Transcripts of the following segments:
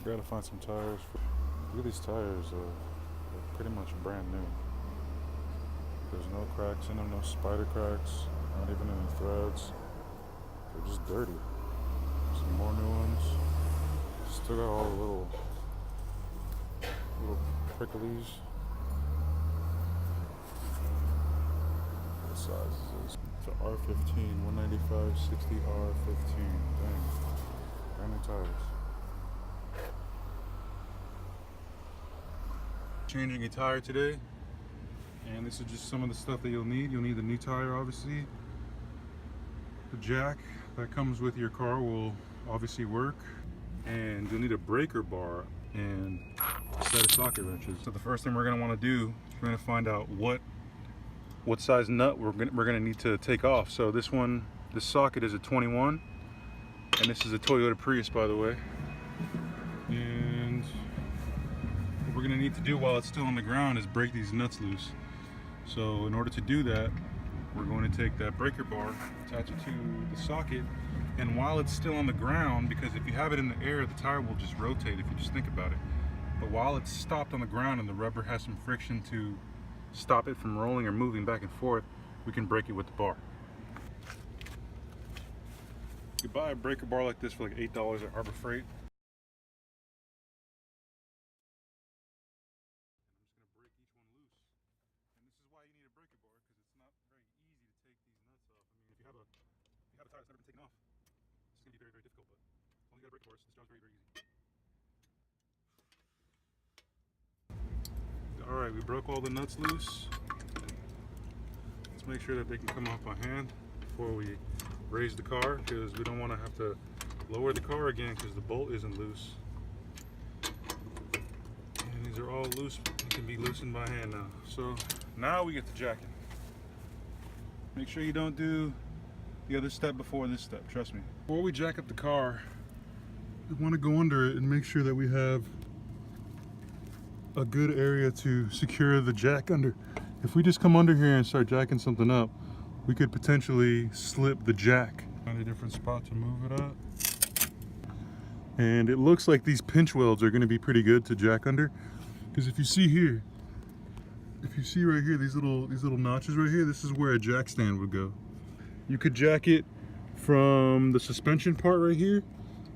Gotta find some tires. Look at these tires. They're pretty much brand new. There's no cracks in them, no spider cracks, not even any threads. They're just dirty. Some more new ones. Still got all the little pricklies. What size is this? It's an R15, 195, 60 R15. Dang. Brand new tires. Changing a tire today, and this is just some of the stuff that you'll need. You'll need the new tire, obviously. The jack that comes with your car will obviously work, and you'll need a breaker bar and a set of socket wrenches. So the first thing we're going to want to do is we're going to find out what size nut we're going to need to take off. So this socket is a 21, and this is a Toyota Prius, by the way. And what we're going to need to do while it's still on the ground is break these nuts loose. So in order to do that, we're going to take that breaker bar, attach it to the socket, and while it's still on the ground, because if you have it in the air, the tire will just rotate if you just think about it. But while it's stopped on the ground and the rubber has some friction to stop it from rolling or moving back and forth, we can break it with the bar. You can buy a breaker bar like this for like $8 at Harbor Freight. If you have a tire that's never been taken off, it's going to be very, very difficult, but only got a brake force, this job's very, very easy. Alright, we broke all the nuts loose. Let's make sure that they can come off by hand before we raise the car, because we don't want to have to lower the car again because the bolt isn't loose. And these are all loose, they can be loosened by hand now. So now we get to jacking. Make sure you don't do the other step before this step, trust me. Before we jack up the car, we want to go under it and make sure that we have a good area to secure the jack under. If we just come under here and start jacking something up, we could potentially slip the jack. Find a different spot to move it up. And it looks like these pinch welds are going to be pretty good to jack under, because if you see here, if you see right here, these little notches right here, this is where a jack stand would go. You could jack it from the suspension part right here,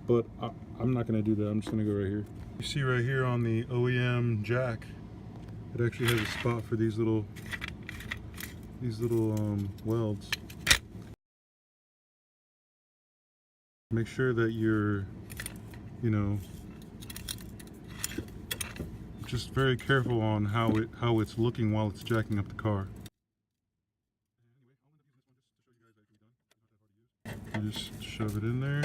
but I'm not going to do that. I'm just going to go right here. You see right here on the OEM jack, it actually has a spot for these little welds. Make sure that you're, just very careful on how it's looking while it's jacking up the car. You just shove it in there.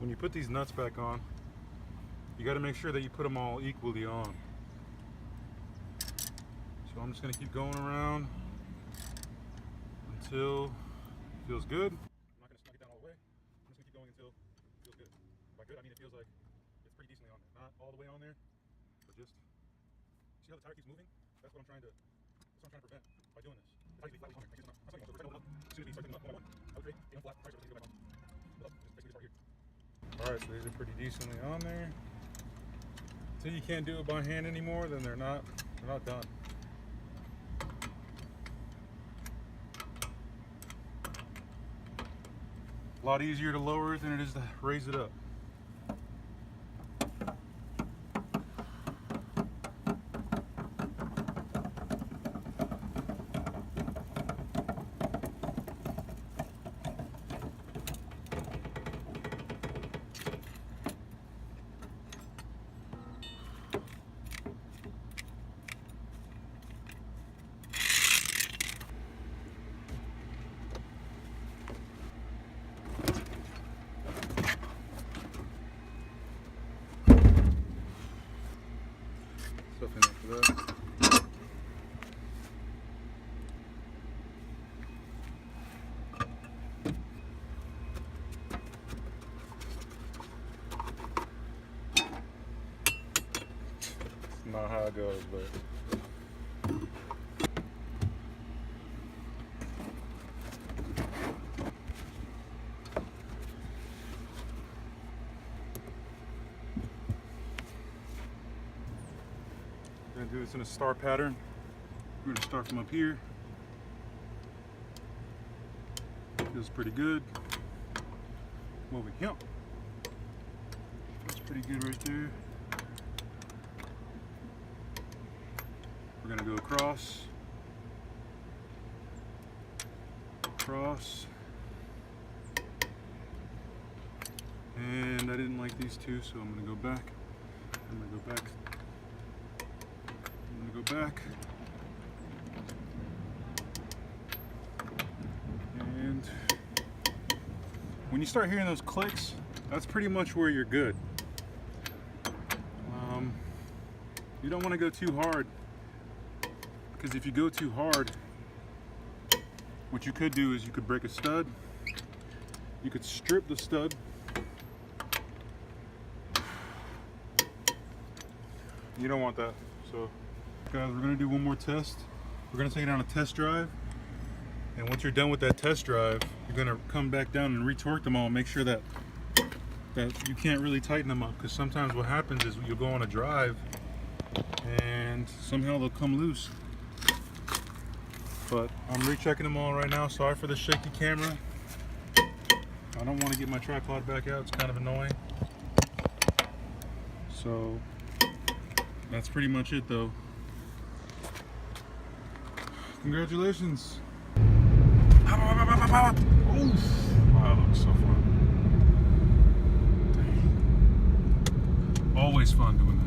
when you put these nuts back on, you got to make sure that you put them all equally on. So I'm just going to keep going around until it feels good. I'm not going to snug it down all the way. I'm just going to keep going until it feels good. By good, I mean it feels like it's pretty decently on there. Not all the way on there, but just, see how the tire keeps moving? That's what I'm trying to prevent by doing this. The tire keeps flat on there. As soon as you start thinking about one by one, I would create a flat tire surface to go back on. Look, just basically start here. Alright, so these are pretty decently on there. Until you can't do it by hand anymore, then they're not done. A lot easier to lower it than it is to raise it up. Stuff in there for that. It's not how it goes, but we're going to do this in a star pattern. We're going to start from up here. Feels pretty good. Over here. That's pretty good right there. We're going to go across. Across. And I didn't like these two, so I'm going to go back. I'm going to go back. I'm going to go back. And when you start hearing those clicks, that's pretty much where you're good. You don't want to go too hard, because if you go too hard, what you could do is you could break a stud. You could strip the stud. You don't want that. So guys, we're going to do one more test. We're going to take it on a test drive, and once you're done with that test drive, you're going to come back down and retorque them all and make sure that you can't really tighten them up, because sometimes what happens is you'll go on a drive and somehow they'll come loose. But I'm rechecking them all right now. Sorry for the shaky camera. I don't want to get my tripod back out, it's kind of annoying. So that's pretty much it though. Congratulations. Oof. Wow, that was so fun. Dang. Always fun doing that.